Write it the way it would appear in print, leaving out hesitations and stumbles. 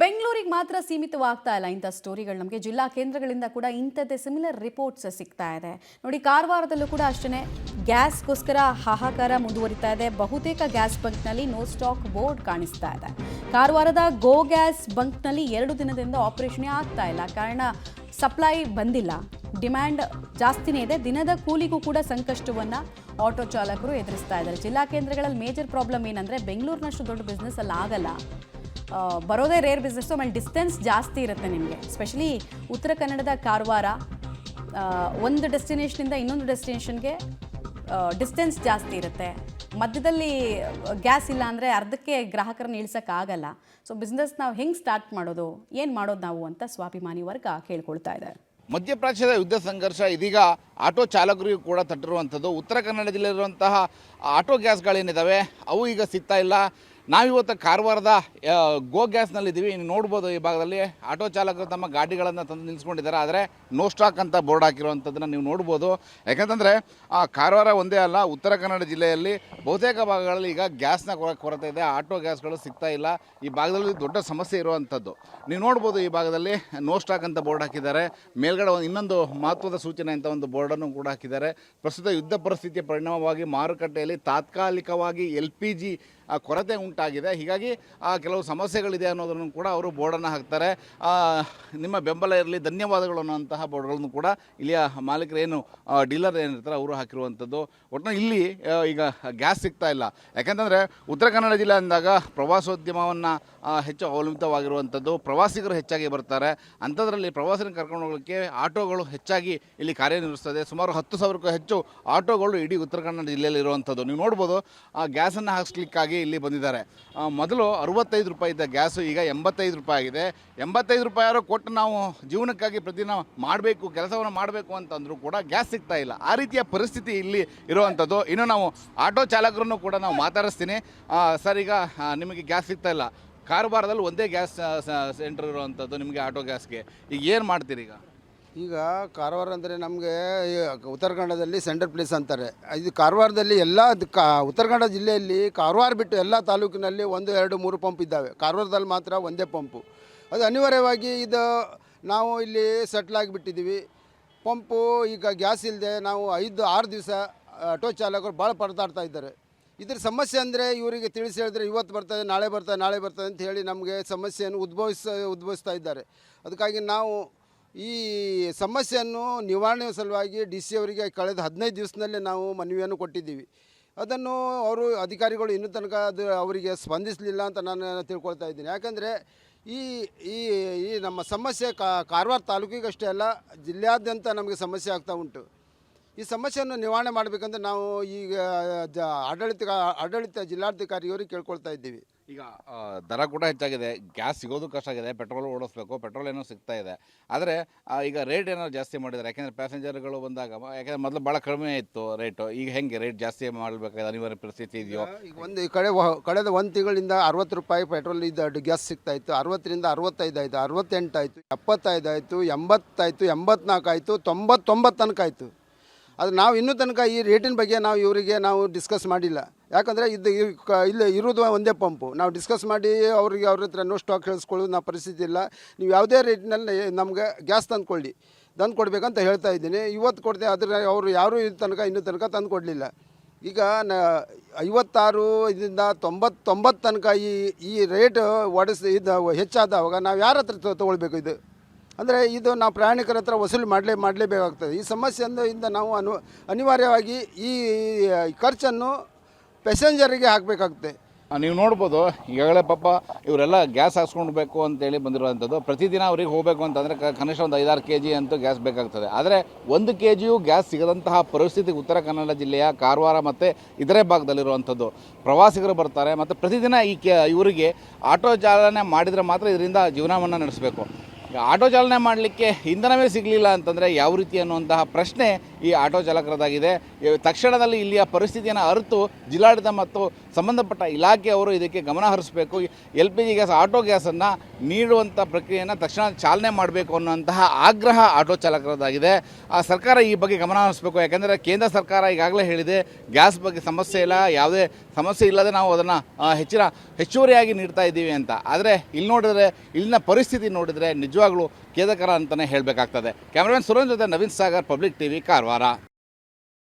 ಬೆಂಗಳೂರಿಗೆ ಮಾತ್ರ ಸೀಮಿತವಾಗ್ತಾ ಇಲ್ಲ ಇಂಥ ಸ್ಟೋರಿಗಳು. ನಮಗೆ ಜಿಲ್ಲಾ ಕೇಂದ್ರಗಳಿಂದ ಕೂಡ ಇಂಥದ್ದೇ ಸಿಮಿಲರ್ ರಿಪೋರ್ಟ್ಸ್ ಸಿಗ್ತಾ ಇದೆ. ನೋಡಿ, ಕಾರವಾರದಲ್ಲೂ ಕೂಡ ಅಷ್ಟೇ ಗ್ಯಾಸ್ಗೋಸ್ಕರ ಹಾಹಾಕಾರ ಮುಂದುವರಿತಾ ಇದೆ. ಬಹುತೇಕ ಗ್ಯಾಸ್ ಬಂಕ್ನಲ್ಲಿ ನೋ ಸ್ಟಾಕ್ ಬೋರ್ಡ್ ಕಾಣಿಸ್ತಾ ಇದೆ. ಕಾರವಾರದ ಗೋ ಗ್ಯಾಸ್ ಬಂಕ್ನಲ್ಲಿ 2 ದಿನದಿಂದ ಆಪರೇಷನ್ ಆಗ್ತಾ ಇಲ್ಲ. ಕಾರಣ ಸಪ್ಲೈ ಬಂದಿಲ್ಲ, ಡಿಮ್ಯಾಂಡ್ ಜಾಸ್ತಿನೇ ಇದೆ. ದಿನದ ಕೂಲಿಗೂ ಕೂಡ ಸಂಕಷ್ಟವನ್ನು ಆಟೋ ಚಾಲಕರು ಎದುರಿಸ್ತಾ ಇದ್ದಾರೆ. ಜಿಲ್ಲಾ ಕೇಂದ್ರಗಳಲ್ಲಿ ಮೇಜರ್ ಪ್ರಾಬ್ಲಮ್ ಏನಂದರೆ ಬೆಂಗಳೂರಿನಷ್ಟು ದೊಡ್ಡ ಬಿಸ್ನೆಸ್ ಅಲ್ಲಿ ಆಗಲ್ಲ, ಬರೋದೇ ರೇರ್ ಬಿಸ್ನೆಸ್ಸು. ಆಮೇಲೆ ಡಿಸ್ಟೆನ್ಸ್ ಜಾಸ್ತಿ ಇರುತ್ತೆ ನಿಮಗೆ. ಸ್ಪೆಷಲಿ ಉತ್ತರ ಕನ್ನಡದ ಕಾರವಾರ, ಒಂದು ಡೆಸ್ಟಿನೇಷನಿಂದ ಇನ್ನೊಂದು ಡೆಸ್ಟಿನೇಷನ್ಗೆ ಡಿಸ್ಟೆನ್ಸ್ ಜಾಸ್ತಿ ಇರುತ್ತೆ. ಮಧ್ಯದಲ್ಲಿ ಗ್ಯಾಸ್ ಇಲ್ಲ ಅಂದರೆ ಅರ್ಧಕ್ಕೆ ಗ್ರಾಹಕರನ್ನ ಇಳಿಸೋಕ್ಕಾಗಲ್ಲ. ಸೊ ಬಿಸ್ನೆಸ್ ನಾವು ಹೆಂಗೆ ಸ್ಟಾರ್ಟ್ ಮಾಡೋದು, ಏನು ಮಾಡೋದು ನಾವು ಅಂತ ಸ್ವಾಭಿಮಾನಿ ವರ್ಗ ಕೇಳ್ಕೊಳ್ತಾ ಇದ್ದಾರೆ. ಮಧ್ಯಪ್ರಾಚ್ಯದ ಯುದ್ಧ ಸಂಘರ್ಷ ಇದೀಗ ಆಟೋ ಚಾಲಕರಿಗೂ ಕೂಡ ತಟ್ಟಿರುವಂಥದ್ದು. ಉತ್ತರ ಕನ್ನಡ ಜಿಲ್ಲೆಯಲ್ಲಿರುವಂತಹ ಆಟೋ ಗ್ಯಾಸ್ಗಳೇನಿದ್ದಾವೆ ಅವು ಈಗ ಸಿಗ್ತಾ ಇಲ್ಲ. ನಾವಿವತ್ತು ಕಾರವಾರದ ಗೋ ಗ್ಯಾಸ್ನಲ್ಲಿದ್ದೀವಿ. ಇನ್ನು ನೋಡ್ಬೋದು, ಈ ಭಾಗದಲ್ಲಿ ಆಟೋ ಚಾಲಕರು ತಮ್ಮ ಗಾಡಿಗಳನ್ನು ತಂದು ನಿಲ್ಲಿಸ್ಕೊಂಡಿದ್ದಾರೆ. ಆದರೆ ನೋ ಸ್ಟಾಕ್ ಅಂತ ಬೋರ್ಡ್ ಹಾಕಿರುವಂಥದ್ದನ್ನು ನೀವು ನೋಡ್ಬೋದು. ಯಾಕಂತಂದರೆ ಕಾರವಾರ ಒಂದೇ ಅಲ್ಲ, ಉತ್ತರ ಕನ್ನಡ ಜಿಲ್ಲೆಯಲ್ಲಿ ಬಹುತೇಕ ಭಾಗಗಳಲ್ಲಿ ಈಗ ಗ್ಯಾಸ್ನ ಕೊರತೆ ಇದೆ. ಆಟೋ ಗ್ಯಾಸ್ಗಳು ಸಿಗ್ತಾ ಇಲ್ಲ. ಈ ಭಾಗದಲ್ಲಿ ದೊಡ್ಡ ಸಮಸ್ಯೆ ಇರುವಂಥದ್ದು ನೀವು ನೋಡ್ಬೋದು. ಈ ಭಾಗದಲ್ಲಿ ನೋ ಸ್ಟಾಕ್ ಅಂತ ಬೋರ್ಡ್ ಹಾಕಿದ್ದಾರೆ. ಮೇಲ್ಗಡೆ ಇನ್ನೊಂದು ಮಹತ್ವದ ಸೂಚನೆ ಅಂತ ಒಂದು ಬೋರ್ಡನ್ನು ಕೂಡ ಹಾಕಿದ್ದಾರೆ. ಪ್ರಸ್ತುತ ಯುದ್ಧ ಪರಿಸ್ಥಿತಿಯ ಪರಿಣಾಮವಾಗಿ ಮಾರುಕಟ್ಟೆಯಲ್ಲಿ ತಾತ್ಕಾಲಿಕವಾಗಿ LPG ಕೊರತೆ ಉಂಟಾಗಿದೆ. ಹೀಗಾಗಿ ಕೆಲವು ಸಮಸ್ಯೆಗಳಿದೆ ಅನ್ನೋದನ್ನು ಕೂಡ ಅವರು ಬೋರ್ಡನ್ನು ಹಾಕ್ತಾರೆ. ನಿಮ್ಮ ಬೆಂಬಲ ಇರಲಿ, ಧನ್ಯವಾದಗಳು ಅನ್ನೋಂತಹ ಬೋರ್ಡ್ಗಳನ್ನು ಕೂಡ ಇಲ್ಲಿಯ ಮಾಲೀಕರೇನು ಡೀಲರ್ ಏನಿರ್ತಾರೆ ಅವರು ಹಾಕಿರುವಂಥದ್ದು. ಒಟ್ಟಿನಲ್ಲಿ ಇಲ್ಲಿ ಈಗ ಗ್ಯಾಸ್ ಸಿಗ್ತಾ ಇಲ್ಲ. ಯಾಕೆಂತಂದರೆ ಉತ್ತರ ಕನ್ನಡ ಜಿಲ್ಲೆ ಅಂದಾಗ ಪ್ರವಾಸೋದ್ಯಮವನ್ನು ಹೆಚ್ಚು ಅವಲಂಬಿತವಾಗಿರುವಂಥದ್ದು. ಪ್ರವಾಸಿಗರು ಹೆಚ್ಚಾಗಿ ಬರ್ತಾರೆ. ಅಂಥದ್ರಲ್ಲಿ ಪ್ರವಾಸಿಗರನ್ನು ಕರ್ಕೊಂಡು ಹೋಗೋಕ್ಕೆ ಆಟೋಗಳು ಹೆಚ್ಚಾಗಿ ಇಲ್ಲಿ ಕಾರ್ಯನಿರ್ವಹಿಸ್ತದೆ. ಸುಮಾರು 10,000ಕ್ಕೂ ಹೆಚ್ಚು ಆಟೋಗಳು ಇಡೀ ಉತ್ತರ ಕನ್ನಡ ಜಿಲ್ಲೆಯಲ್ಲಿ ಇರುವಂಥದ್ದು. ನೀವು ನೋಡ್ಬೋದು, ಗ್ಯಾಸನ್ನು ಹಾಕ್ಸ್ಲಿಕ್ಕಾಗಿ ಇಲ್ಲಿ ಬಂದಿದ್ದಾರೆ. ಮೊದಲು 65 ರೂಪಾಯಿ ಇದ್ದ ಗ್ಯಾಸು ಈಗ 85 ರೂಪಾಯಿ ಆಗಿದೆ. 85 ರೂಪಾಯಿ ಕೊಟ್ಟು ನಾವು ಜೀವನಕ್ಕಾಗಿ ಪ್ರತಿದಿನ ಮಾಡಬೇಕು, ಕೆಲಸವನ್ನು ಮಾಡಬೇಕು ಅಂತಂದರೂ ಕೂಡ ಗ್ಯಾಸ್ ಸಿಗ್ತಾ ಇಲ್ಲ. ಆ ರೀತಿಯ ಪರಿಸ್ಥಿತಿ ಇಲ್ಲಿ ಇರುವಂಥದ್ದು. ಇನ್ನು ನಾವು ಆಟೋ ಚಾಲಕರನ್ನು ಕೂಡ ನಾವು ಮಾತಾಡಿಸ್ತೀನಿ. ಸರ್, ಈಗ ನಿಮಗೆ ಗ್ಯಾಸ್ ಸಿಗ್ತಾ ಇಲ್ಲ. ಕಾರವಾರದಲ್ಲಿ ಒಂದೇ ಗ್ಯಾಸ್ ಸೆಂಟರ್ ಇರುವಂಥದ್ದು ನಿಮಗೆ ಆಟೋ ಗ್ಯಾಸ್ಗೆ. ಈಗ ಏನು ಮಾಡ್ತೀರಿ? ಈಗ ಕಾರವಾರ ಅಂದರೆ ನಮಗೆ ಉತ್ತರ ಕನ್ನಡದಲ್ಲಿ ಸೆಂಟ್ರಲ್ ಪ್ಲೇಸ್ ಅಂತಾರೆ. ಇದು ಕಾರವಾರದಲ್ಲಿ ಎಲ್ಲ ಉತ್ತರ ಕನ್ನಡ ಜಿಲ್ಲೆಯಲ್ಲಿ ಕಾರವಾರ ಬಿಟ್ಟು ಎಲ್ಲ ತಾಲೂಕಿನಲ್ಲಿ 1, 2, 3 ಪಂಪ್ ಇದ್ದಾವೆ. ಕಾರವಾರದಲ್ಲಿ ಮಾತ್ರ ಒಂದೇ ಪಂಪು. ಅದು ಅನಿವಾರ್ಯವಾಗಿ ಇದು ನಾವು ಇಲ್ಲಿ ಸೆಟ್ಲ್ ಆಗಿಬಿಟ್ಟಿದ್ದೀವಿ. ಪಂಪು ಈಗ ಗ್ಯಾಸ್ ಇಲ್ಲದೆ ನಾವು 5-6 ದಿವಸ ಆಟೋ ಚಾಲಕರು ಭಾಳ ಪರದಾಡ್ತಾ ಇದ್ದಾರೆ. ಇದ್ರ ಸಮಸ್ಯೆ ಅಂದರೆ ಇವರಿಗೆ ತಿಳಿಸಿ ಹೇಳಿದ್ರೆ ಇವತ್ತು ಬರ್ತದೆ, ನಾಳೆ ಬರ್ತದೆ ಅಂತ ಹೇಳಿ ನಮಗೆ ಸಮಸ್ಯೆಯನ್ನು ಉದ್ಭವಿಸ್ತಾ ಇದ್ದಾರೆ. ಅದಕ್ಕಾಗಿ ನಾವು ಈ ಸಮಸ್ಯೆಯನ್ನು ನಿವಾರಣೆ ಸಲುವಾಗಿ DC ಅವರಿಗೆ ಕಳೆದ 15 ದಿವಸದಲ್ಲೇ ನಾವು ಮನವಿಯನ್ನು ಕೊಟ್ಟಿದ್ದೀವಿ. ಅದನ್ನು ಅವರು ಅಧಿಕಾರಿಗಳು ಇನ್ನೂ ತನಕ ಅದು ಅವರಿಗೆ ಸ್ಪಂದಿಸಲಿಲ್ಲ ಅಂತ ನಾನು ತಿಳ್ಕೊಳ್ತಾ ಇದ್ದೀನಿ. ಯಾಕಂದರೆ ಈ ಈ ಈ ನಮ್ಮ ಸಮಸ್ಯೆ ಕಾರವಾರ ತಾಲೂಕಿಗಷ್ಟೇ ಅಲ್ಲ, ಜಿಲ್ಲೆಯಾದ್ಯಂತ ನಮಗೆ ಸಮಸ್ಯೆ ಆಗ್ತಾ ಉಂಟು. ಈ ಸಮಸ್ಯೆಯನ್ನು ನಿವಾರಣೆ ಮಾಡಬೇಕಂದ್ರೆ ನಾವು ಈಗ ಆಡಳಿತ ಜಿಲ್ಲಾಧಿಕಾರಿಯವರಿಗೆ ಕೇಳ್ಕೊಳ್ತಾ ಇದ್ದೀವಿ. ಈಗ ದರ ಕೂಡ ಹೆಚ್ಚಾಗಿದೆ, ಗ್ಯಾಸ್ ಸಿಗೋದು ಕಷ್ಟ ಆಗಿದೆ, ಪೆಟ್ರೋಲ್ ಓಡಿಸ್ಬೇಕು, ಪೆಟ್ರೋಲ್ ಏನೋ ಸಿಗ್ತಾ ಇದೆ. ಆದರೆ ಈಗ ರೇಟ್ ಏನಾದ್ರು ಜಾಸ್ತಿ ಮಾಡಿದ್ದಾರೆ. ಯಾಕೆಂದರೆ ಪ್ಯಾಸೆಂಜರ್ಗಳು ಬಂದಾಗ, ಯಾಕೆಂದರೆ ಮೊದಲು ಭಾಳ ಕಡಿಮೆ ಇತ್ತು ರೇಟು. ಈಗ ಹೆಂಗೆ ರೇಟ್ ಜಾಸ್ತಿ ಮಾಡಬೇಕಾದ ಅನಿವಾರ್ಯ ಪರಿಸ್ಥಿತಿ ಇದೆಯೋ? ಈಗ ಕಳೆದ 1 ತಿಂಗಳಿಂದ 60 ರೂಪಾಯಿ ಪೆಟ್ರೋಲ್ ಇದು ಗ್ಯಾಸ್ ಸಿಗ್ತಾ ಇತ್ತು. 60ರಿಂದ 65 ಆಯಿತು, 68 ಆಯಿತು, 75 ಆಯಿತು, 80 ಆಯಿತು, 84 ಆಯಿತು, 90 ತನಕ ಆಯಿತು. ಅದು ನಾವು ಇನ್ನೂ ತನಕ ಈ ರೇಟಿನ ಬಗ್ಗೆ ನಾವು ಇವರಿಗೆ ಡಿಸ್ಕಸ್ ಮಾಡಿಲ್ಲ. ಯಾಕಂದರೆ ಇಲ್ಲಿ ಇರೋದು ಒಂದೇ ಪಂಪು. ನಾವು ಡಿಸ್ಕಸ್ ಮಾಡಿ ಅವ್ರ ಹತ್ರ ನೋ ಸ್ಟಾಕ್ ಹೇಳಿಸ್ಕೊಳ್ಳೋದು ನಾವು ಪರಿಸ್ಥಿತಿ ಇಲ್ಲ. ನೀವು ಯಾವುದೇ ರೇಟಿನಲ್ಲಿ ನಮಗೆ ಗ್ಯಾಸ್ ತಂದು ಕೊಡಬೇಕಂತ ಹೇಳ್ತಾ ಇದ್ದೀನಿ. ಇವತ್ತು ಕೊಡ್ತೆ, ಆದರೆ ಅವರು ಯಾರೂ ಇನ್ನೂ ತನಕ ತಂದು ಕೊಡಲಿಲ್ಲ. ಈಗ 56 ಇದರಿಂದ 90 ತನಕ ಈ ರೇಟ್ ಇದು ಹೆಚ್ಚಾದವಾಗ ನಾವು ಯಾರ ಹತ್ರ ತೊಗೊಳ್ಬೇಕು? ಇದು ಅಂದರೆ ಇದು ನಾವು ಪ್ರಯಾಣಿಕರ ಹತ್ರ ವಸೂಲಿ ಮಾಡಲೇಬೇಕಾಗ್ತದೆ. ಈ ಸಮಸ್ಯೆಯಿಂದ ನಾವು ಅನಿವಾರ್ಯವಾಗಿ ಈ ಖರ್ಚನ್ನು ಪ್ಯಾಸೆಂಜರಿಗೆ ಹಾಕಬೇಕಾಗುತ್ತೆ. ನೀವು ನೋಡ್ಬೋದು, ಈಗಾಗಲೇ ಪಾಪ ಇವರೆಲ್ಲ ಗ್ಯಾಸ್ ಹಾಕ್ಸ್ಕೊಳ್ಬೇಕು ಅಂತೇಳಿ ಬಂದಿರುವಂಥದ್ದು. ಪ್ರತಿದಿನ ಅವ್ರಿಗೆ ಹೋಗಬೇಕು ಅಂತಂದರೆ ಕನಿಷ್ಠ ಒಂದು 5-6 kg ಅಂತೂ ಗ್ಯಾಸ್ ಬೇಕಾಗ್ತದೆ. ಆದರೆ 1 kg ಗ್ಯಾಸ್ ಸಿಗದಂತಹ ಪರಿಸ್ಥಿತಿ ಉತ್ತರ ಕನ್ನಡ ಜಿಲ್ಲೆಯ ಕಾರವಾರ ಮತ್ತು ಇದರ ಭಾಗದಲ್ಲಿರುವಂಥದ್ದು. ಪ್ರವಾಸಿಗರು ಬರ್ತಾರೆ ಮತ್ತು ಪ್ರತಿದಿನ ಇವರಿಗೆ ಆಟೋ ಚಾಲನೆ ಮಾಡಿದರೆ ಮಾತ್ರ ಇದರಿಂದ ಜೀವನವನ್ನು ನಡೆಸಬೇಕು. ಆಟೋ ಚಾಲನೆ ಮಾಡಲಿಕ್ಕೆ ಇಂಧನವೇ ಸಿಗಲಿಲ್ಲ ಅಂತಂದರೆ ಯಾವ ರೀತಿ ಅನ್ನುವಂತಹ ಪ್ರಶ್ನೆ ಈ ಆಟೋ ಚಾಲಕರದಾಗಿದೆ. ತಕ್ಷಣದಲ್ಲಿ ಇಲ್ಲಿಯ ಪರಿಸ್ಥಿತಿಯನ್ನು ಅರಿತು ಜಿಲ್ಲಾಡಳಿತ ಮತ್ತು ಸಂಬಂಧಪಟ್ಟ ಇಲಾಖೆಯವರು ಇದಕ್ಕೆ ಗಮನ ಹರಿಸಬೇಕು. LPG ಗ್ಯಾಸ್ ಆಟೋ ಗ್ಯಾಸನ್ನು ನೀಡುವಂಥ ಪ್ರಕ್ರಿಯೆಯನ್ನು ತಕ್ಷಣ ಚಾಲನೆ ಮಾಡಬೇಕು ಅನ್ನುವಂತಹ ಆಗ್ರಹ ಆಟೋ ಚಾಲಕರದಾಗಿದೆ. ಸರ್ಕಾರ ಈ ಬಗ್ಗೆ ಗಮನ ಹರಿಸಬೇಕು. ಯಾಕೆಂದರೆ ಕೇಂದ್ರ ಸರ್ಕಾರ ಈಗಾಗಲೇ ಹೇಳಿದೆ ಗ್ಯಾಸ್ ಬಗ್ಗೆ ಸಮಸ್ಯೆ ಇಲ್ಲ, ಯಾವುದೇ ಸಮಸ್ಯೆ ಇಲ್ಲದೆ ನಾವು ಅದನ್ನು ಹೆಚ್ಚುವರಿಯಾಗಿ ನೀಡ್ತಾ ಇದ್ದೀವಿ ಅಂತ. ಆದರೆ ಇಲ್ಲಿ ನೋಡಿದರೆ ಇಲ್ಲಿನ ಪರಿಸ್ಥಿತಿ ನೋಡಿದರೆ ನಿಜವಾಗ್ಲೂ ಖೇದಕರ ಅಂತಲೇ ಹೇಳಬೇಕಾಗ್ತದೆ. ಕ್ಯಾಮರಾಮನ್ ಸುರೇಂದ್ರ ಜೊತೆ ನವೀನ್ ಸಾಗರ್, ಪಬ್ಲಿಕ್ TV, ಕಾರವಾರ.